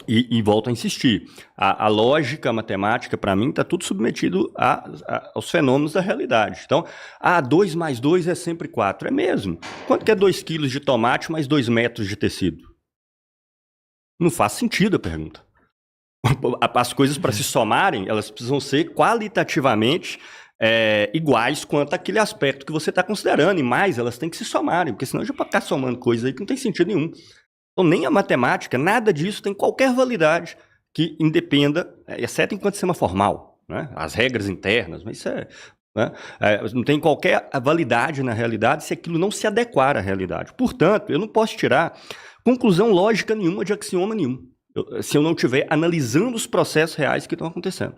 E volto a insistir, a lógica, a matemática, para mim, está tudo submetido aos fenômenos da realidade. Então, 2 mais 2 é sempre 4. É mesmo. Quanto que é 2 quilos de tomate mais 2 metros de tecido? Não faz sentido a pergunta. As coisas, para se somarem, elas precisam ser qualitativamente iguais quanto àquele aspecto que você está considerando. E mais, elas têm que se somarem, porque senão já pode ficar somando coisas aí que não tem sentido nenhum. Então, nem a matemática, nada disso tem qualquer validade que independa, exceto enquanto sistema formal, né? As regras internas, mas isso não tem qualquer validade na realidade se aquilo não se adequar à realidade. Portanto, eu não posso tirar conclusão lógica nenhuma de axioma nenhum, se eu não estiver analisando os processos reais que estão acontecendo.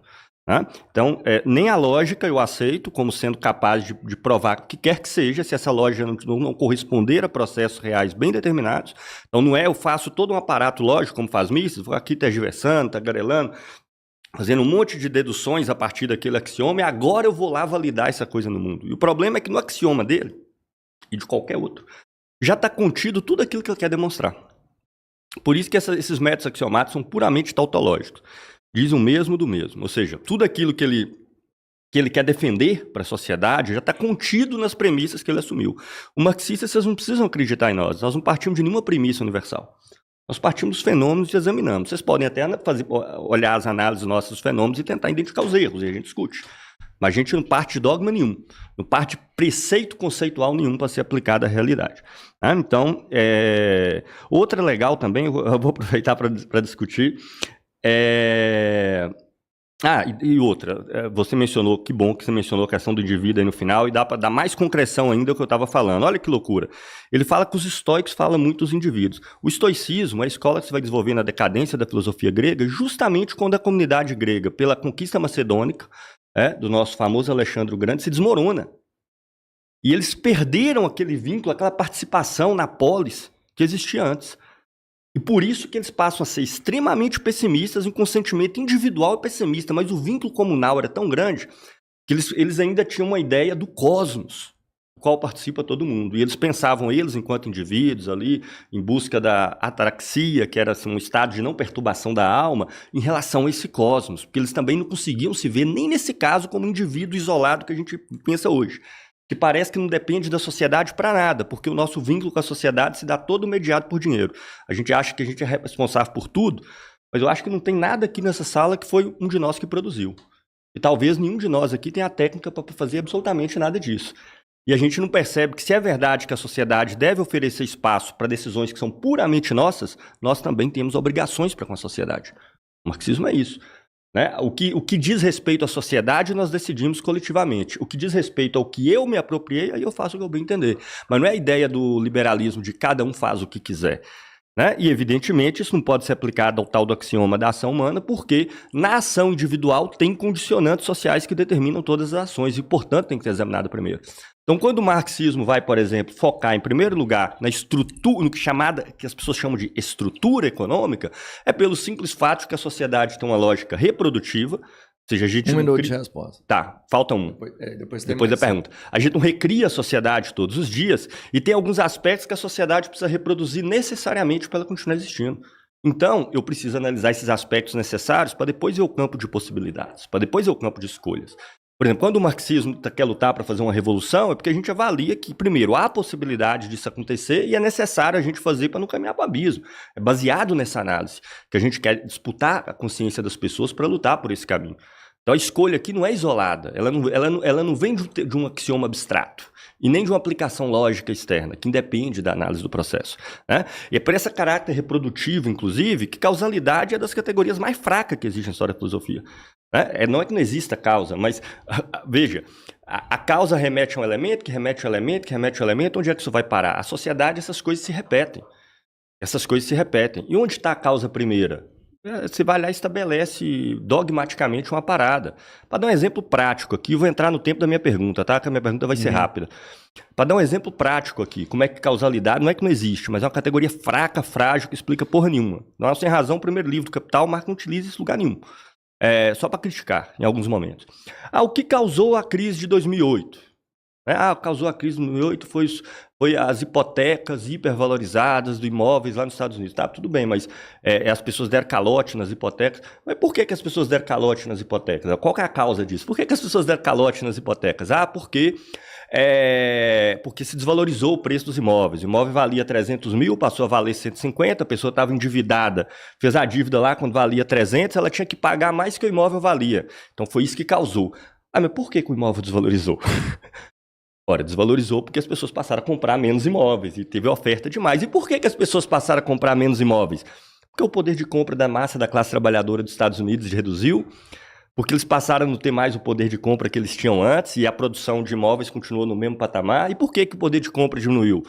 Né? Então, nem a lógica eu aceito como sendo capaz de provar o que quer que seja, se essa lógica não corresponder a processos reais bem determinados. Então, não eu faço todo um aparato lógico, como faz Mises, vou aqui tergiversando, tagarelando, fazendo um monte de deduções a partir daquele axioma, e agora eu vou lá validar essa coisa no mundo. E o problema é que no axioma dele, e de qualquer outro, já está contido tudo aquilo que ele quer demonstrar. Por isso que esses métodos axiomáticos são puramente tautológicos. Diz o mesmo do mesmo. Ou seja, tudo aquilo que ele quer defender para a sociedade já está contido nas premissas que ele assumiu. O marxista, vocês não precisam acreditar em nós não partimos de nenhuma premissa universal. Nós partimos dos fenômenos e examinamos. Vocês podem até olhar as análises nossas dos fenômenos e tentar identificar os erros, e a gente discute. Mas a gente não parte de dogma nenhum, não parte de preceito conceitual nenhum para ser aplicado à realidade. Então, outra legal também, eu vou aproveitar para discutir, e outra, você mencionou, que bom que você mencionou a questão do indivíduo aí no final, e dá para dar mais concreção ainda ao que eu estava falando. Olha que loucura. Ele fala que os estoicos falam muito dos indivíduos. O estoicismo é a escola que se vai desenvolver na decadência da filosofia grega, justamente quando a comunidade grega, pela conquista macedônica, do nosso famoso Alexandre o Grande, se desmorona. E eles perderam aquele vínculo, aquela participação na polis que existia antes. E por isso que eles passam a ser extremamente pessimistas, com um sentimento individual e pessimista, mas o vínculo comunal era tão grande que eles ainda tinham uma ideia do cosmos, do qual participa todo mundo. E eles pensavam, enquanto indivíduos ali, em busca da ataraxia, que era assim, um estado de não perturbação da alma, em relação a esse cosmos, porque eles também não conseguiam se ver, nem nesse caso, como indivíduo isolado que a gente pensa hoje. Que parece que não depende da sociedade para nada, porque o nosso vínculo com a sociedade se dá todo mediado por dinheiro. A gente acha que a gente é responsável por tudo, mas eu acho que não tem nada aqui nessa sala que foi um de nós que produziu. E talvez nenhum de nós aqui tenha a técnica para fazer absolutamente nada disso. E a gente não percebe que, se é verdade que a sociedade deve oferecer espaço para decisões que são puramente nossas, nós também temos obrigações para com a sociedade. O marxismo é isso. Né? O que diz respeito à sociedade, nós decidimos coletivamente. O que diz respeito ao que eu me apropriei, aí eu faço o que eu bem entender. Mas não é a ideia do liberalismo de cada um faz o que quiser. Né? E, evidentemente, isso não pode ser aplicado ao tal do axioma da ação humana, porque na ação individual tem condicionantes sociais que determinam todas as ações e, portanto, tem que ser examinado primeiro. Então, quando o marxismo vai, por exemplo, focar, em primeiro lugar, na estrutura, no que as pessoas chamam de estrutura econômica, é pelo simples fato que a sociedade tem uma lógica reprodutiva, ou seja, a gente Um minuto de resposta. Tá, falta um. Depois da pergunta. A gente não recria a sociedade todos os dias e tem alguns aspectos que a sociedade precisa reproduzir necessariamente para ela continuar existindo. Então, eu preciso analisar esses aspectos necessários para depois ver o campo de possibilidades, para depois ver o campo de escolhas. Por exemplo, quando o marxismo quer lutar para fazer uma revolução, é porque a gente avalia que, primeiro, há possibilidade disso acontecer e é necessário a gente fazer para não caminhar para o abismo. É baseado nessa análise que a gente quer disputar a consciência das pessoas para lutar por esse caminho. Então, a escolha aqui não é isolada, ela não vem de um axioma abstrato e nem de uma aplicação lógica externa, que independe da análise do processo. Né? E é por esse caráter reprodutivo, inclusive, que causalidade é das categorias mais fracas que existe na história da filosofia. Não é que não exista causa, mas, veja, a causa remete a um elemento, que remete a um elemento, que remete a um elemento, onde é que isso vai parar? A sociedade, essas coisas se repetem. Essas coisas se repetem. E onde está a causa primeira? Você vai lá e estabelece dogmaticamente uma parada. Para dar um exemplo prático aqui, eu vou entrar no tempo da minha pergunta, tá? Que a minha pergunta vai ser rápida. Para dar um exemplo prático aqui, como é que causalidade não é que não existe, mas é uma categoria fraca, frágil, que explica porra nenhuma. Nós, sem razão, o primeiro livro do Capital, Marx não utiliza isso em lugar nenhum. Só para criticar, em alguns momentos. O que causou a crise de 2008? Causou a crise de 2008 foi foi as hipotecas hipervalorizadas de imóveis lá nos Estados Unidos. Tá, tudo bem, mas as pessoas deram calote nas hipotecas. Mas por que as pessoas deram calote nas hipotecas? Qual que é a causa disso? Por que as pessoas deram calote nas hipotecas? Porque se desvalorizou o preço dos imóveis. O imóvel valia 300 mil, passou a valer 150, a pessoa estava endividada, fez a dívida lá quando valia 300, ela tinha que pagar mais que o imóvel valia. Então foi isso que causou. Mas por que o imóvel desvalorizou? Ora, desvalorizou porque as pessoas passaram a comprar menos imóveis e teve oferta demais. E por que as pessoas passaram a comprar menos imóveis? Porque o poder de compra da massa da classe trabalhadora dos Estados Unidos reduziu, porque eles passaram a não ter mais o poder de compra que eles tinham antes e a produção de imóveis continuou no mesmo patamar. E por que o poder de compra diminuiu?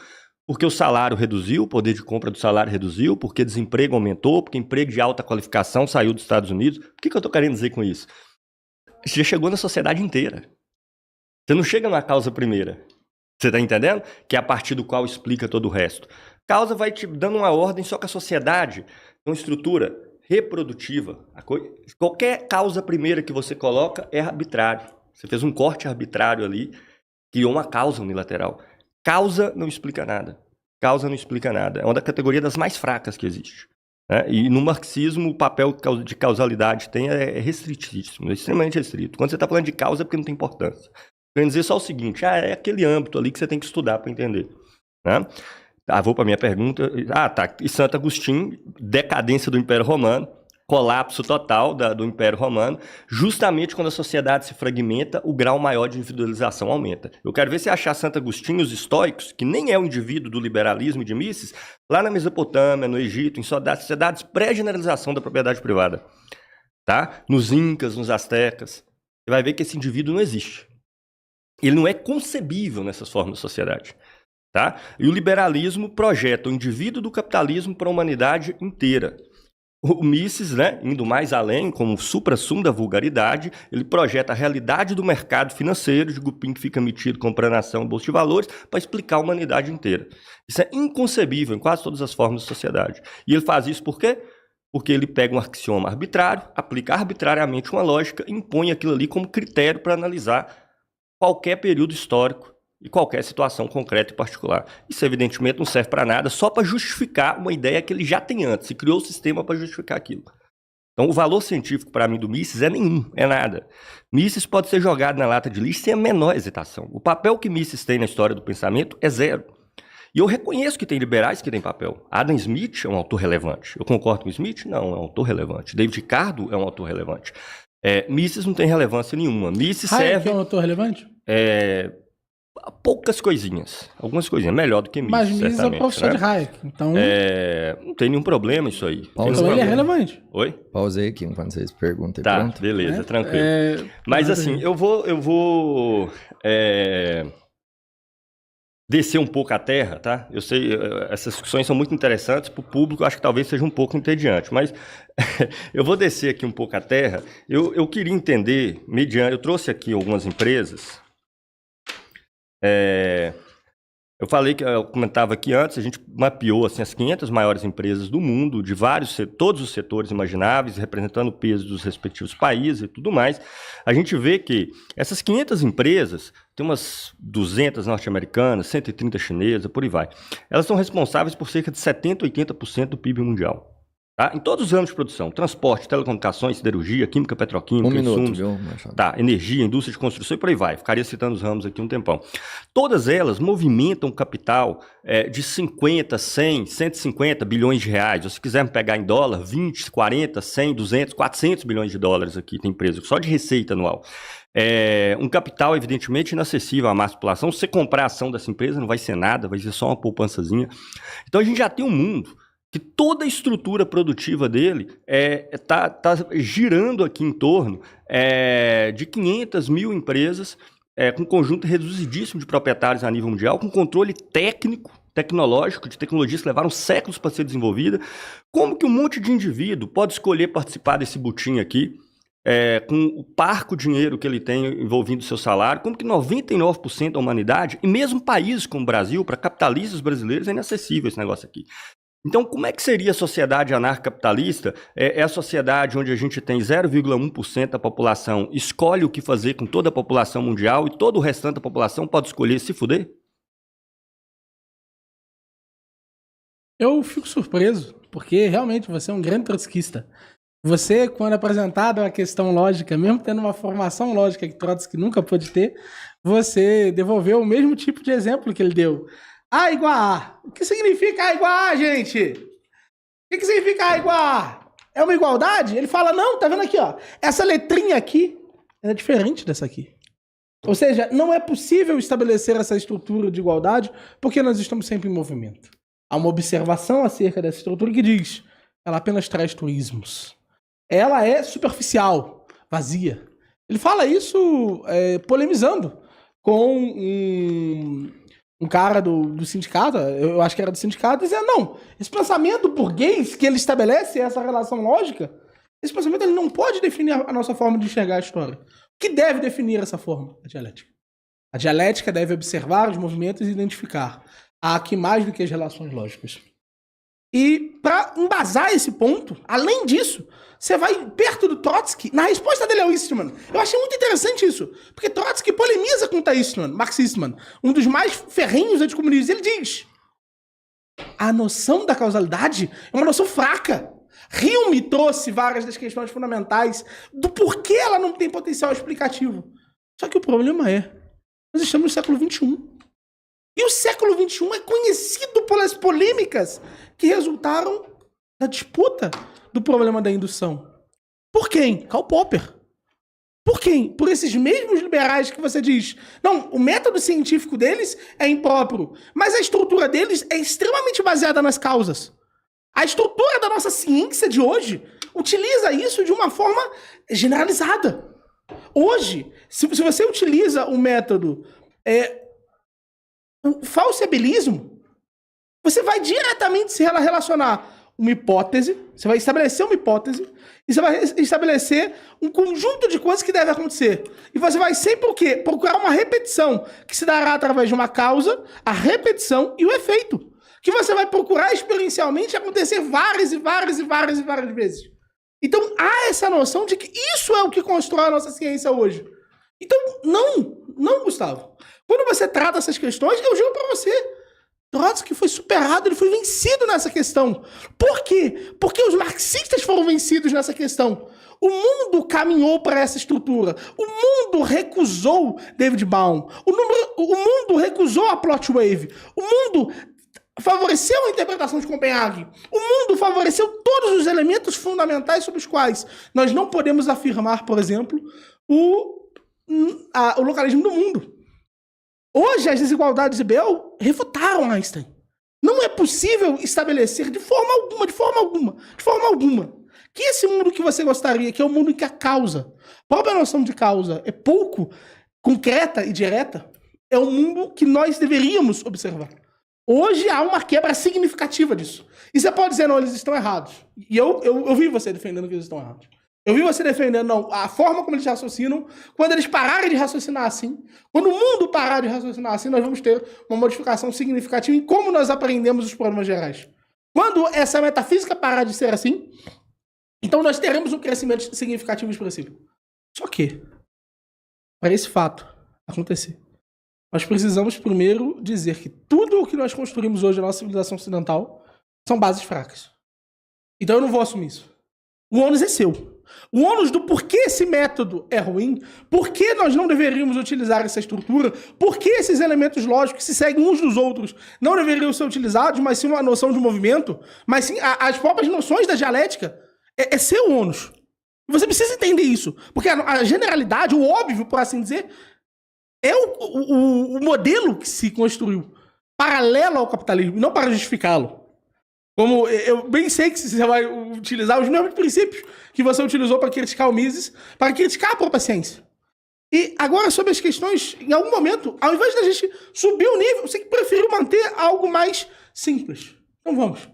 Porque o salário reduziu, o poder de compra do salário reduziu, porque desemprego aumentou, porque emprego de alta qualificação saiu dos Estados Unidos. O que eu estou querendo dizer com isso? Você já chegou na sociedade inteira. Você não chega na causa primeira. Você está entendendo? Que é a partir do qual explica todo o resto. Causa vai te dando uma ordem, só que a sociedade tem uma estrutura reprodutiva. Qualquer causa primeira que você coloca é arbitrário. Você fez um corte arbitrário ali, criou uma causa unilateral. Causa não explica nada. Causa não explica nada. É uma da categoria das mais fracas que existe. E no marxismo, o papel de causalidade é restritíssimo, é extremamente restrito. Quando você está falando de causa é porque não tem importância. Querendo dizer só o seguinte, é aquele âmbito ali que você tem que estudar para entender. Né? Vou para a minha pergunta. E Santo Agostinho, decadência do Império Romano, colapso total do Império Romano, justamente quando a sociedade se fragmenta, o grau maior de individualização aumenta. Eu quero ver se achar Santo Agostinho, os estoicos, que nem é o indivíduo do liberalismo e de Mises, lá na Mesopotâmia, no Egito, em sociedades pré-generalização da propriedade privada. Tá? Nos Incas, nos Astecas. Você vai ver que esse indivíduo não existe. Ele não é concebível nessas formas de sociedade. Tá? E o liberalismo projeta o indivíduo do capitalismo para a humanidade inteira. O Mises, né, indo mais além, como supra-sumo da vulgaridade, ele projeta a realidade do mercado financeiro, de grupinho que fica metido comprando ação em bolsa de valores, para explicar a humanidade inteira. Isso é inconcebível em quase todas as formas de sociedade. E ele faz isso por quê? Porque ele pega um axioma arbitrário, aplica arbitrariamente uma lógica e impõe aquilo ali como critério para analisar qualquer período histórico e qualquer situação concreta e particular. Isso, evidentemente, não serve para nada, só para justificar uma ideia que ele já tem antes, e criou o sistema para justificar aquilo. Então, o valor científico, para mim, do Mises é nenhum, é nada. Mises pode ser jogado na lata de lixo sem a menor hesitação. O papel que Mises tem na história do pensamento é zero. E eu reconheço que tem liberais que têm papel. Adam Smith é um autor relevante. Eu concordo com o Smith? Não, é um autor relevante. David Ricardo é um autor relevante. Mises não tem relevância nenhuma. Mises serve... é um autor relevante? Poucas coisinhas. Algumas coisinhas. Melhor do que Mises, mas Mises é o professor de Hayek, então... não tem nenhum problema isso aí. Então ele é relevante. Oi? Pausei aqui enquanto vocês perguntam. Tá, pronto? beleza, tranquilo. Mas assim, eu vou descer um pouco a terra, tá? Eu sei, essas discussões são muito interessantes para o público, acho que talvez seja um pouco entediante, mas eu vou descer aqui um pouco a terra. Eu queria entender, eu trouxe aqui algumas empresas. Eu falei que eu comentava aqui antes, a gente mapeou assim, as 500 maiores empresas do mundo, de todos os setores imagináveis, representando o peso dos respectivos países e tudo mais. A gente vê que essas 500 empresas, tem umas 200 norte-americanas, 130 chinesas, por aí vai. Elas são responsáveis por cerca de 70% a 80% do PIB mundial. Tá? Em todos os ramos de produção, transporte, telecomunicações, siderurgia, química, petroquímica, insumos, energia, indústria de construção e por aí vai. Ficaria citando os ramos aqui um tempão. Todas elas movimentam capital de 50, 100, 150 bilhões de reais. Ou se quisermos pegar em dólar, 20, 40, 100, 200, 400 bilhões de dólares aqui tem empresa, só de receita anual. Um capital, evidentemente, inacessível à massa população. Se você comprar a ação dessa empresa, não vai ser nada, vai ser só uma poupançazinha. Então a gente já tem um mundo que toda a estrutura produtiva dele está girando aqui em torno de 500 mil empresas, com um conjunto reduzidíssimo de proprietários a nível mundial, com controle tecnológico, de tecnologias que levaram séculos para ser desenvolvida. Como que um monte de indivíduo pode escolher participar desse butim aqui, com o parco dinheiro que ele tem envolvendo o seu salário, como que 99% da humanidade, e mesmo países como o Brasil, para capitalistas brasileiros, é inacessível esse negócio aqui. Então, como é que seria a sociedade anarcocapitalista? É a sociedade onde a gente tem 0,1% da população escolhe o que fazer com toda a população mundial e todo o restante da população pode escolher se fuder? Eu fico surpreso, porque realmente você é um grande trotskista. Você, quando apresentado a questão lógica, mesmo tendo uma formação lógica que Trotsky nunca pôde ter, você devolveu o mesmo tipo de exemplo que ele deu. A igual a A. O que significa A igual a A, gente? O que significa A igual a A? É uma igualdade? Ele fala, não, tá vendo aqui, ó. Essa letrinha aqui é diferente dessa aqui. Ou seja, não é possível estabelecer essa estrutura de igualdade porque nós estamos sempre em movimento. Há uma observação acerca dessa estrutura que diz, ela apenas traz truísmos. Ela é superficial, vazia. Ele fala isso polemizando com um cara do sindicato, eu acho que era do sindicato, dizendo, não, esse pensamento burguês que ele estabelece essa relação lógica, esse pensamento ele não pode definir a nossa forma de enxergar a história. O que deve definir essa forma? A dialética. A dialética deve observar os movimentos e identificar. Há aqui mais do que as relações lógicas. E para embasar esse ponto, além disso, você vai perto do Trotsky, na resposta dele ao Eastman. Eu achei muito interessante isso, porque Trotsky polemiza com o Eastman, Max Eastman, um dos mais ferrenhos anticomunistas. Ele diz, a noção da causalidade é uma noção fraca. Hume trouxe várias das questões fundamentais do porquê ela não tem potencial explicativo. Só que o problema é, nós estamos no século XXI. E o século XXI é conhecido pelas polêmicas que resultaram da disputa do problema da indução. Por quem? Karl Popper. Por quem? Por esses mesmos liberais que você diz, não, o método científico deles é impróprio, mas a estrutura deles é extremamente baseada nas causas. A estrutura da nossa ciência de hoje utiliza isso de uma forma generalizada. Hoje, se você utiliza o método o falseabilismo, você vai diretamente se relacionar uma hipótese, você vai estabelecer uma hipótese, e você vai estabelecer um conjunto de coisas que devem acontecer. E você vai sempre o quê? Procurar uma repetição, que se dará através de uma causa, a repetição e o efeito. Que você vai procurar experiencialmente acontecer várias e várias e várias e várias vezes. Então, há essa noção de que isso é o que constrói a nossa ciência hoje. Então, não, Gustavo. Quando você trata essas questões, eu juro pra você, Trotsky foi superado, ele foi vencido nessa questão. Por quê? Porque os marxistas foram vencidos nessa questão. O mundo caminhou para essa estrutura. O mundo recusou David Baum. O mundo recusou a plot wave. O mundo favoreceu a interpretação de Copenhague. O mundo favoreceu todos os elementos fundamentais sobre os quais nós não podemos afirmar, por exemplo, o localismo do mundo. Hoje, as desigualdades de Bell refutaram Einstein. Não é possível estabelecer de forma alguma, que esse mundo que você gostaria, que é o mundo em que a causa, a própria noção de causa é pouco concreta e direta, é o mundo que nós deveríamos observar. Hoje há uma quebra significativa disso. E você pode dizer, não, eles estão errados. E eu vi você defendendo que eles estão errados. Eu vi você defendendo, não, a forma como eles raciocinam, quando eles pararem de raciocinar assim, quando o mundo parar de raciocinar assim, nós vamos ter uma modificação significativa em como nós aprendemos os problemas gerais. Quando essa metafísica parar de ser assim, então nós teremos um crescimento significativo expressivo. Só que, para esse fato acontecer, nós precisamos primeiro dizer que tudo o que nós construímos hoje na nossa civilização ocidental são bases fracas. Então eu não vou assumir isso. O ônus é seu. O ônus do porquê esse método é ruim, por que nós não deveríamos utilizar essa estrutura, por que esses elementos lógicos que se seguem uns dos outros não deveriam ser utilizados, mas sim uma noção de movimento, mas sim as próprias noções da dialética, é seu ônus. Você precisa entender isso, porque a generalidade, o óbvio, por assim dizer, é o modelo que se construiu paralelo ao capitalismo, não para justificá-lo. Como eu bem sei que você vai utilizar os mesmos princípios que você utilizou para criticar o Mises, para criticar a própria ciência. E agora, sobre as questões, em algum momento, ao invés da gente subir o nível, você preferiu manter algo mais simples. Então vamos.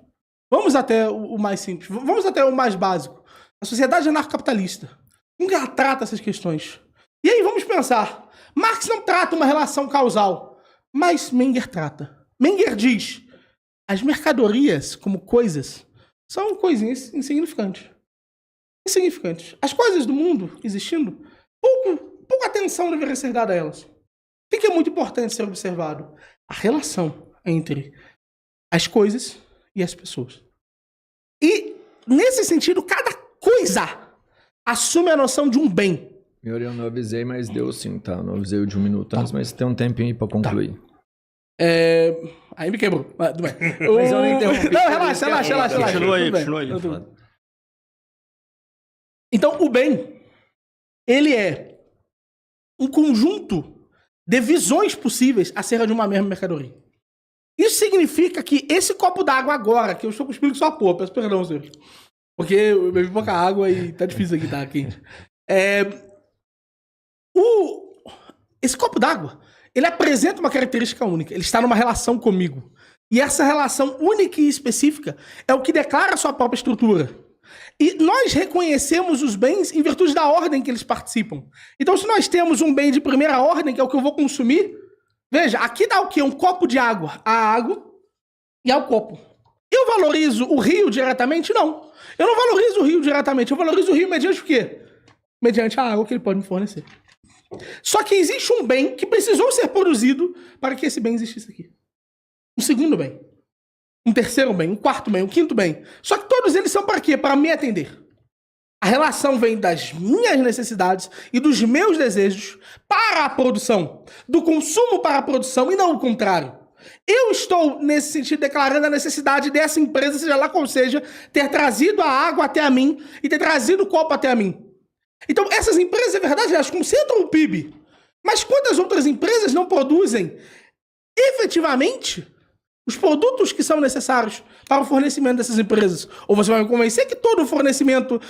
Vamos até o mais simples. Vamos até o mais básico. A sociedade anarcocapitalista. Como que ela trata essas questões? E aí vamos pensar. Marx não trata uma relação causal, mas Menger trata. Menger diz: as mercadorias, como coisas, são coisinhas insignificantes. Insignificantes. As coisas do mundo existindo, pouca atenção deveria ser dada a elas. O que é muito importante ser observado? A relação entre as coisas e as pessoas. E, nesse sentido, cada coisa assume a noção de um bem. Eu não avisei, mas deu sim, tá? Não avisei o de 1 minuto antes, mas tem um tempinho aí pra concluir. Aí me quebrou. Tudo bem. Mas eu não interrompi. Não, relaxa. Continua aí, Tudo bem. continua aí. Então, o bem, ele é um conjunto de visões possíveis acerca de uma mesma mercadoria. Isso significa que esse copo d'água agora, que eu estou cuspindo só porra, peço perdão, senhor. Porque eu bebi pouca água e tá difícil aqui, tá quente. Esse copo d'água, ele apresenta uma característica única. Ele está numa relação comigo. E essa relação única e específica é o que declara a sua própria estrutura. E nós reconhecemos os bens em virtude da ordem que eles participam. Então, se nós temos um bem de primeira ordem, que é o que eu vou consumir, veja, aqui dá o quê? Um copo de água. A água e ao copo. Eu valorizo o rio diretamente? Não. Eu não valorizo o rio diretamente. Eu valorizo o rio mediante o quê? Mediante a água que ele pode me fornecer. Só que existe um bem que precisou ser produzido para que esse bem existisse aqui. Um segundo bem. Um terceiro bem, um quarto bem, um quinto bem. Só que todos eles são para quê? Para me atender. A relação vem das minhas necessidades e dos meus desejos para a produção. Do consumo para a produção e não o contrário. Eu estou, nesse sentido, declarando a necessidade dessa empresa, seja lá qual seja, ter trazido a água até a mim e ter trazido o copo até a mim. Então, essas empresas, é verdade, elas concentram o PIB. Mas quantas outras empresas não produzem efetivamente os produtos que são necessários para o fornecimento dessas empresas? Ou você vai me convencer que todo o fornecimento,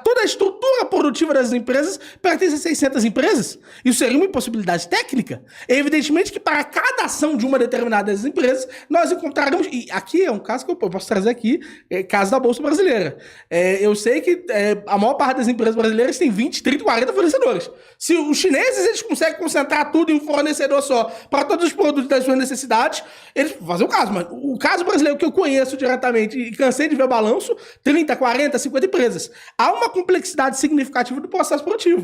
toda a estrutura produtiva dessas empresas pertence a 600 empresas? Isso seria uma impossibilidade técnica. É evidentemente que para cada ação de uma determinada dessas empresas, nós encontraremos... E aqui é um caso que eu posso trazer aqui, caso da Bolsa Brasileira. Eu sei que a maior parte das empresas brasileiras tem 20, 30, 40 fornecedores. Se os chineses eles conseguem concentrar tudo em um fornecedor só para todos os produtos das suas necessidades, eles vão fazer o caso. Mas o caso brasileiro que eu conheço diretamente e cansei de ver balanço, 30, 40, 50 empresas. Há uma complexidade significativa do processo produtivo.